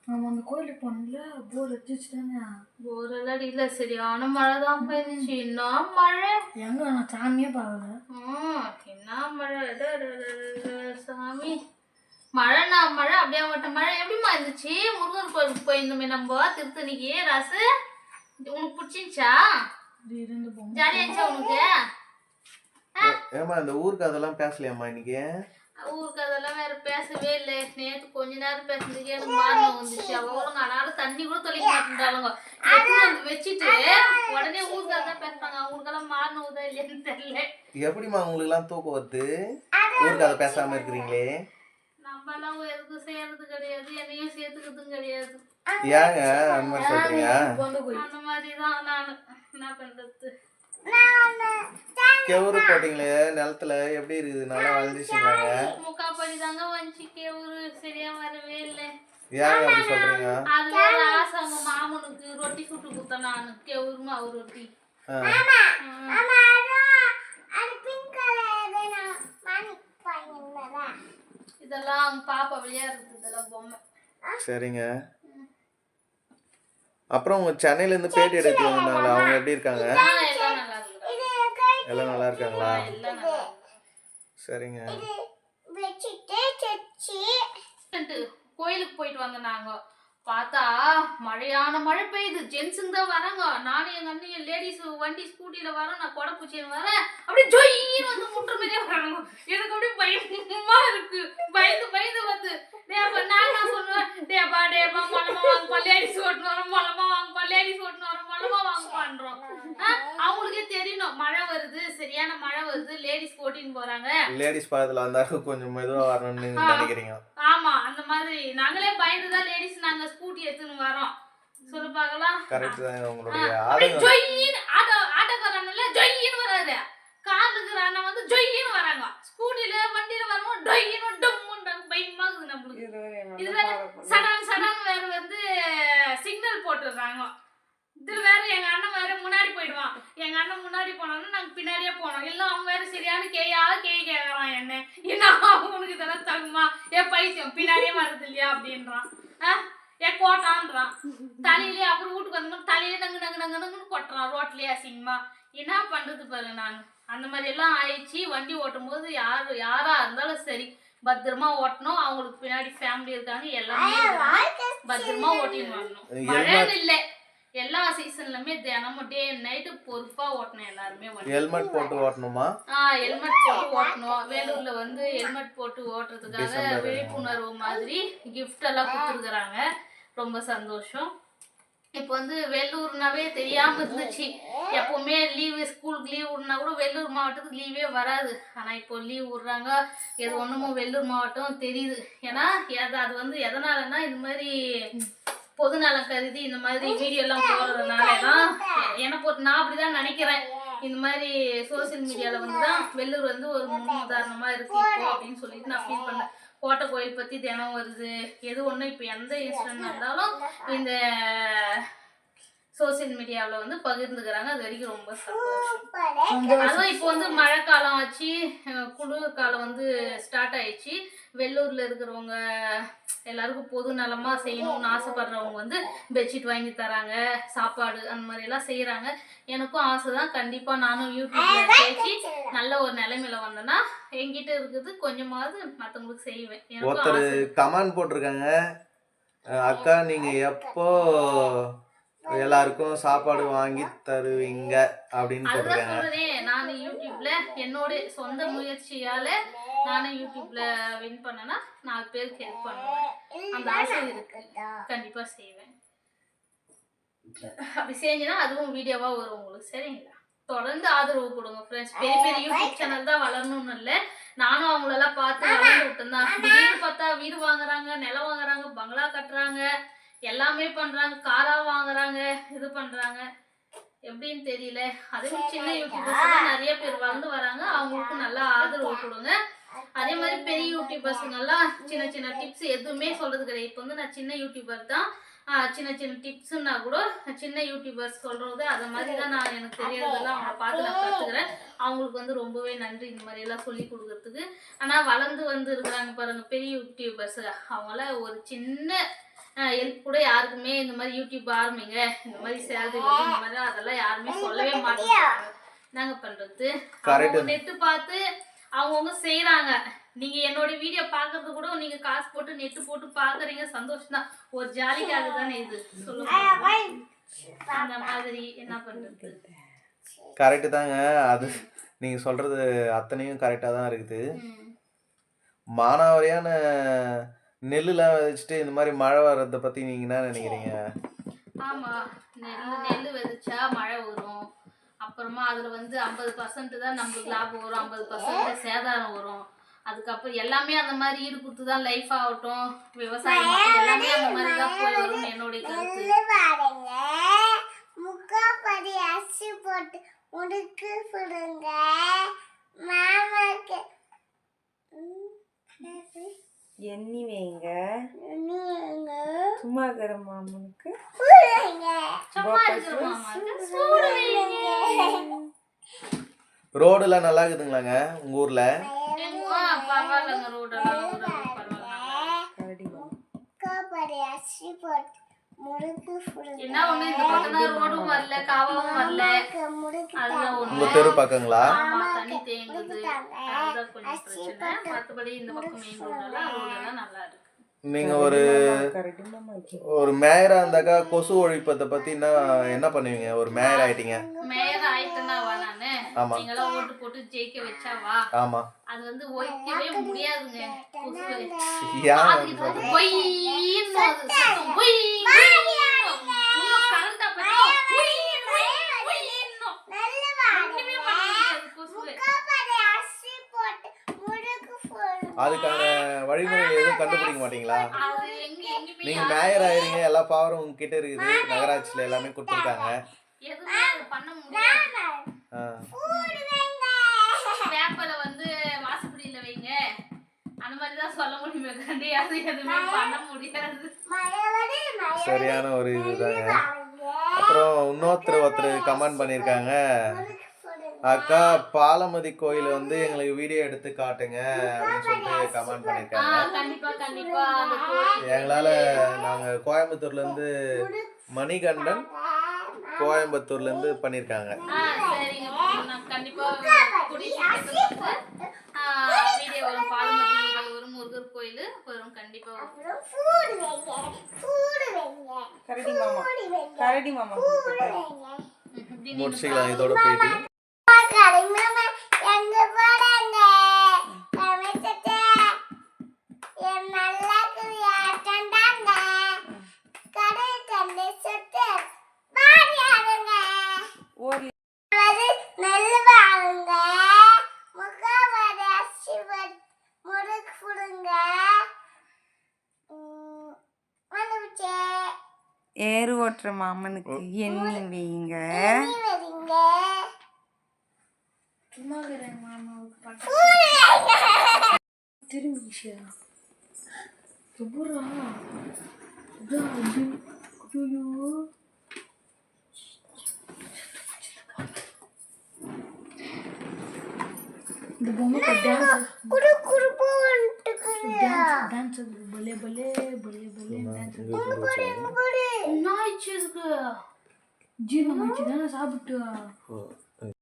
நம்ம அந்த கோயிலுக்கு போனோம்ல, போர் அடிச்சிச்சு தானே? போர் எல்லாம் இல்லை, சரியான மழை தான் பெய்ஞ்சிச்சு. என்ன மழை! எங்க நான் சாமியே பார்க்கல. என்ன மழை சாமி! மழைனா மழை, அப்படியே மட்டும் மழை எப்படிமா இருந்துச்சு? முருகன் கோயிலுக்கு போயிருந்தோமே நம்ம திருத்தணிக்கு. ரசு உனக்கு பிடிச்சிருச்சா? ஜாலியா இருந்துச்சா உனக்கு? ஏமா இந்த ஊருக்கு அதெல்லாம் பேசலையாம்மா இன்னைக்கு? ஊருக்கு அதெல்லாம் வேற பேசவே இல்லை. நேற்று கொஞ்ச நேரம் பேசுறதுக்கே எனக்கு மாறினம் வந்துச்சு. அவ்வளோங்க ஆனாலும் தண்ணி கூட தொலைக்க மாட்டேன்றாங்க. வந்து வச்சுட்டு உடனே ஊருக்கு அதான் பேசுறாங்க. அவங்களுக்கெல்லாம் மாறினவுதா இல்லையான்னு தெரியல. எப்படிமா உங்களுக்கு எல்லாம் தூக்கம் வருது? ஊருக்கு அதை பேசாம இருக்கிறீங்களே? நம்ம எல்லாம் எதுவும் செய்யறது கிடையாது, என்னையும் சேர்த்துக்கிறதும் கிடையாது. ஏங்க அந்த மாதிரி சொல்றீங்க? அந்த மாதிரிதான் நான் என்ன பண்றது. கெவுரு போட்டீங்களே நிலத்துல, எப்படி இருக்குது? நல்லா வளர்ந்துச்சுங்களாங்க? முக்காப்படி தாங்க வந்துச்சு. கெவுரு சரியா வரவே இல்லை. ஏங்க அப்படி சொல்றீங்க? அது வேற ஆசை. அவங்க மாமனுக்கு ரொட்டி சுட்டு கொடுத்தேன் நான், கெவுரு மாவு ரொட்டி. இதெல்லாம் அவங்க பாப்பா விளையாடுறது, இதெல்லாம் பொம்மை. சரிங்க. அப்புறம் உங்க சென்னையில இருந்து பேட்டி எடுத்து வந்தாங்களா, அவங்க எப்படி இருக்காங்க? எல்லாம் நல்லா இருக்காங்களா? சரிங்க. கோயிலுக்கு போயிட்டு வந்தோம் நாங்க. பார்த்தா மழையான மழை பெய்யுது. ஜென்ஸுங்க தான் வராங்க. நானும் எங்க அண்ணன் லேடிஸ் வண்டி ஸ்கூட்டில வரோம். நான் கொடை பூச்சின்னு வரேன். அப்படியே ஜொயின்னு வந்து முட்டுற மாதிரியே வராங்க. எனக்கு அப்படியே பயமா இருக்கு. பயந்து பயந்து வந்து நான் சொல்லுவேன், டேப்பா மொளமா வாங்கப்பா, லேடிஸ் ஓட்டுன்னு வரோம், மொளமா வாங்கப்பா, லேடிஸ் ஓட்டுன்னு வரோம், மொளமா வாங்கப்பான்றோம். அவங்களுக்கே தெரியணும் மழை வருது, சரியான மழை வருது, லேடிஸ் ஓட்டின்னு போறாங்க. லேடிஸ் பாதத்துல வந்தா கொஞ்சம் மெதுவா வரணும்னு நினைக்கிறீங்க? ஆமா, அந்த மாதிரி நாங்களே பயந்துதான் லேடிஸ் நாங்க ஸ்கூட்டி எடுத்துன்னு வரோம். சொல்ல பார்க்கலாம். கரெக்ட் தான். உங்களுடைய ஆட்டோக்காரன்ல ஜொயின்னு வராது. கார்ல இருக்கிற அண்ணன் வந்து ஜொயின்னு வராங்க. ஸ்கூட்டில வண்டியில வரவும் டொயின்னு டம்முன்றாங்க. பயமா இருக்குது நம்மளுக்கு. இது வேற சடன் வேற வந்து சிக்னல் போட்டுடுறாங்க. இது வேற எங்க அண்ணன் வேற முன்னாடி போயிடுவான். எங்க அண்ணன் முன்னாடி போனோம்னா நாங்க பின்னாடியே போனோம். இல்லை அவன் வேற சரியான கேட்கறான் என்ன அவனுக்கு இதெல்லாம் தகுமா? பைத்தியம் பின்னாடியே வர்றது இல்லையா அப்படின்றான். கோட்டான்றான் தலையிலே. அப்புறம் வீட்டுக்கு வந்தோம் தலையிலே நங்குன்னு கொட்டுறான் ரோட்லயே அசிங்கமா. என்ன பண்றது பாருங்க. நான் அந்த மாதிரி எல்லாம் ஆயிடுச்சு. வண்டி ஓட்டும் போது யாரா இருந்தாலும் சரி பத்திரமா ஓட்டணும். அவங்களுக்கு பின்னாடி ஃபேமிலி இருக்காங்க, எல்லாமே பத்திரமா ஓட்டின்னு வரணும். மழைன்னு இல்லை, எல்லா சீசன்லயுமே தினமும் டே நைட்டு பொறுப்பா ஓட்டணும். எல்லாருமே ஹெல்மெட் போட்டு ஓட்டணுமா? ஹெல்மெட் போட்டு ஓட்டணும். வேலூர்ல வந்து ஹெல்மெட் போட்டு ஓட்டுறதுக்காக விழிப்புணர்வு மாதிரி கிஃப்ட் எல்லாம் கொடுத்துருக்குறாங்க. ரொம்ப சந்தோஷம். இப்போ வந்து வெள்ளூர்னாவே தெரியாம இருந்துச்சு. எப்பவுமே லீவு, ஸ்கூலுக்கு லீவ் விடனா கூட வெள்ளூர் மாவட்டத்துக்கு லீவே வராது. ஆனா இப்போ லீவ் விடுறாங்க. எது ஒண்ணுமோ வெள்ளூர் மாவட்டம் தெரியுது. ஏன்னா அது வந்து எதனாலன்னா இந்த மாதிரி பொது நலம் கருதி இந்த மாதிரி வீடியோ எல்லாம் போடுறதுனாலதான் என்னை பொறுத்து நான் அப்படிதான் நினைக்கிறேன். இந்த மாதிரி சோசியல் மீடியால வந்துதான் வெள்ளூர் வந்து ஒரு முன் உதாரணமா இருக்கு இப்போ அப்படின்னு சொல்லிட்டு நான் ஃபீல் பண்ணேன். கோட்டை கோயில் பத்தி தினம் வருது. எது ஒண்ணு இப்போ எந்த இன்சிடென்ட் இருந்தாலும் இந்த சோசியல் மீடியாவில் வந்து பகிர்ந்துக்கிறாங்க. அது வரைக்கும் ரொம்ப சந்தோஷம். அதுவும் இப்போ வந்து மழை காலம் ஆச்சு, குளிர் காலம் வந்து ஸ்டார்ட் ஆயிடுச்சு. வெள்ளூர்ல இருக்கிறவங்க எல்லாருக்கும் பொது நலமா செய்யணும்னு ஆசைப்படுறவங்க வந்து பெட்ஷீட் வாங்கி தராங்க, சாப்பாடு அந்த மாதிரி எல்லாம் செய்யறாங்க. எனக்கும் ஆசைதான். கண்டிப்பா நானும் யூடியூப்ல பேசி நல்ல ஒரு நிலைமையில வந்தேன்னா என்கிட்ட இருக்குது கொஞ்சமாவது மற்றவங்களுக்கு செய்வேன். ஒருத்தர் கமெண்ட் போட்டிருக்காங்க, அக்கா நீங்க எப்போ எல்லாருக்கும் சாப்பாடு வாங்கி தருவீங்க அப்படின்னு போட்டிருக்காங்க. நானும் யூடியூப்ல என்னோட சொந்த முயற்சியால நானும் யூடியூப்ல வின் பண்ணனா 4 பேருக்கு ஹெல்ப் பண்ணுவேன். அந்த ஆசை இருக்கு, கண்டிப்பா செய்வேன். அப்படி செஞ்சேன்னா அதுவும் வீடியோவா வரும் உங்களுக்கு. சரிங்களா? தொடர்ந்து ஆதரவு கொடுங்க ஃப்ரெண்ட்ஸ். பெரிய பெரிய யூடியூப் சேனல் தான் வளரணும்னு இல்லை, நானும் அவங்களெல்லாம் பார்த்து வளர்ந்து விட்டேன் தான். திடீர்னு பார்த்தா வீடு வாங்குறாங்க, நிலம் வாங்குறாங்க, பங்களா கட்டுறாங்க, எல்லாமே பண்றாங்க, காரா வாங்குறாங்க, இது பண்றாங்க. எப்படின்னு தெரியல. அதே மாதிரி சின்ன யூடியூபர்ஸ் நிறைய பேர் வளர்ந்து வராங்க. அவங்களுக்கும் நல்லா ஆதரவு கொடுங்க. அதே மாதிரி பெரிய யூடியூபர்ஸுங்கெல்லாம் சின்ன சின்ன டிப்ஸ் எதுவுமே சொல்றது கிடையாது. இப்போ வந்து நான் சின்ன யூடியூபர் தான். சின்ன சின்ன டிப்ஸ்ன்னா கூட சின்ன யூடியூபர்ஸ் சொல்றது அதை மாதிரி தான் நான் எனக்கு தெரியறதெல்லாம் அவங்கள பார்த்து நான் கற்றுக்கிறேன். அவங்களுக்கு வந்து ரொம்பவே நன்றி இந்த மாதிரி எல்லாம் சொல்லி கொடுக்கறதுக்கு. ஆனால் வளர்ந்து வந்து இருக்கிறாங்க பாருங்க பெரிய யூடியூபர்ஸ், அவங்கள ஒரு சின்ன ஹெல்ப் கூட யாருக்குமே இந்த மாதிரி யூடியூப் ஆரம்பிங்க, இந்த மாதிரி சேலரி வந்து இந்த மாதிரி அதெல்லாம் யாருமே சொல்லவே மாட்டேங்கிறாங்க. என்னங்க பண்றது, அவங்க நெட்டு பார்த்து அவங்கவுங்க செய்யறாங்க. நீங்க என்னோட வீடியோ பாக்குறது கூட நீங்க காசு போட்டு நெட்டு போட்டு பாக்குறீங்க, சந்தோஷம் தான். ஒரு ஜாலிக்காக தானே இது, சொல்லுங்க. அந்த மாதிரி என்ன பண்றது. கரெக்டு தாங்க. அது நீங்க சொல்றது அத்தனையும் கரெக்டா தான் இருக்குது. மானாவாரியான நெல்லுலாம் விதைச்சிட்டு இந்த மாதிரி மழை வர்றதை பத்தி நீங்க என்ன நினைக்கிறீங்க? ஆமா, நெல் விதைச்சா மழை வரும். அப்புறமா அதுல வந்து 50% தான் நம்மளுக்கு லாபம் வரும், 50% சேதாரம் வரும். அதுக்கப்புறம் எல்லாமே அந்த மாதிரி ஈடு கொடுத்து தான் லைஃப் ஆகட்டும், விவசாயம் எல்லாமே அந்த மாதிரி தான் போய் வரும்னு என்னுடைய கருத்து. முக்காப்படி அரிசி போட்டு முடுக்கு போடுங்க மாமாக்கு எண்ணி வைங்க, சும்மா இருக்கிற மாமனுக்கு சும்மா இருக்கிற மாமாக்கு சூடு வைங்க. ரோடுலாம் நல்லா இருக்குதுங்களாங்க உங்க ஊர்ல? பரவாயில்லைங்க, ரோடெல்லாம் முக்காப்படி அரிசி போட்டு முடுக்கு போடுங்க. என்ன ஒண்ணு, இந்த பக்கம் தான் ரோடும் வரல, காவாவும் வரல. அதுதான் ஒண்ணு. உங்க தெரு பக்கங்களா? ஆமா, தண்ணி தேங்குது, அதுதான் கொஞ்சம் பிரச்சனை. மற்றபடி இந்த பக்கம் மெயின் ரோடெல்லாம் நல்லா இருக்கு. நீங்க ஒரு மேயரா இருந்தாக்கா கொசு ஒழிப்பதை பத்தி என்ன பண்ணுவீங்க? ஒரு மேயர் ஆயிட்டீங்க. மேயர் ஆயிட்டேன்னா வா, நானு ஆமா, நீங்களாம் ஓட்டு போட்டு ஜெயிக்க வச்சா வா. ஆமா, அது வந்து ஒழிக்கவே முடியாதுங்க. கொசுவை ஏன் அதுக்கு வந்து ஒய்யின்னு அது சத்தம், ஒய் இன்னும் கரண்டா போய் ஒய்யின்னு ஒய்யின்னு ஒண்ணுமே பண்ண முடியாது கொசுவை. அதுக்கான வழிமுறைகள் எதுவும் கண்டுபிடிக்க மாட்டீங்களா? அது எங்கேயுமே நீங்க மேயர் ஆயிருங்க, எல்லா பவரும் உங்ககிட்ட இருக்குது, நகராட்சியில எல்லாமே கொடுத்துருக்காங்க. எதுவுமே அது பண்ண முடியாது. வேப்பல வந்து வாசப்படியில வைங்க, அந்த மாதிரி தான் சொல்ல முடியுமே கண்டி, அது எதுவுமே பண்ண முடியாது. சரியான ஒரு இதுதாங்க. அப்புறம் ஒருத்தர் கமெண்ட் பண்ணியிருக்காங்க, அக்கா பாலமதி கோயில் வந்து எங்களுக்கு வீடியோ எடுத்து காட்டுங்க அப்படின்னு சொல்லிட்டு கமெண்ட் பண்ணியிருக்காங்க. கண்டிப்பா கண்டிப்பா அந்த கோயில் எங்களால நாங்க கோயம்புத்தூர்ல இருந்து மணிகண்டன் கோயம்புத்தூர்ல இருந்து பண்ணியிருக்காங்க. சரிங்க, நான் கண்டிப்பா வீடியோ வரும். பாலமதி வரும், முருகர் கோயில் வரும், கண்டிப்பா வரும். கரடி மாமா முடிச்சுக்கலாம் இதோட பேட்டி. எங்க போறாங்க என் நல்லா கண்டாங்க கடை தந்தை சொத்து பாடியாருங்க ஒரு நெல் வாங்க முக்காவாடி அரிசி முறுக்கு போடுங்க. ஏறு ஓட்டுற மாமனுக்கு எண்ணி வைங்க. சும்மா இருக்கிறேன் மாமாவுக்கு திரும்பிஷா எப்படா இந்த பொம்மை டான்ஸ் பலே பலே பலே பலே டான்ஸ் நாய்ச்சி இருக்கு ஜீவனாச்சு தானே சாப்பிட்டு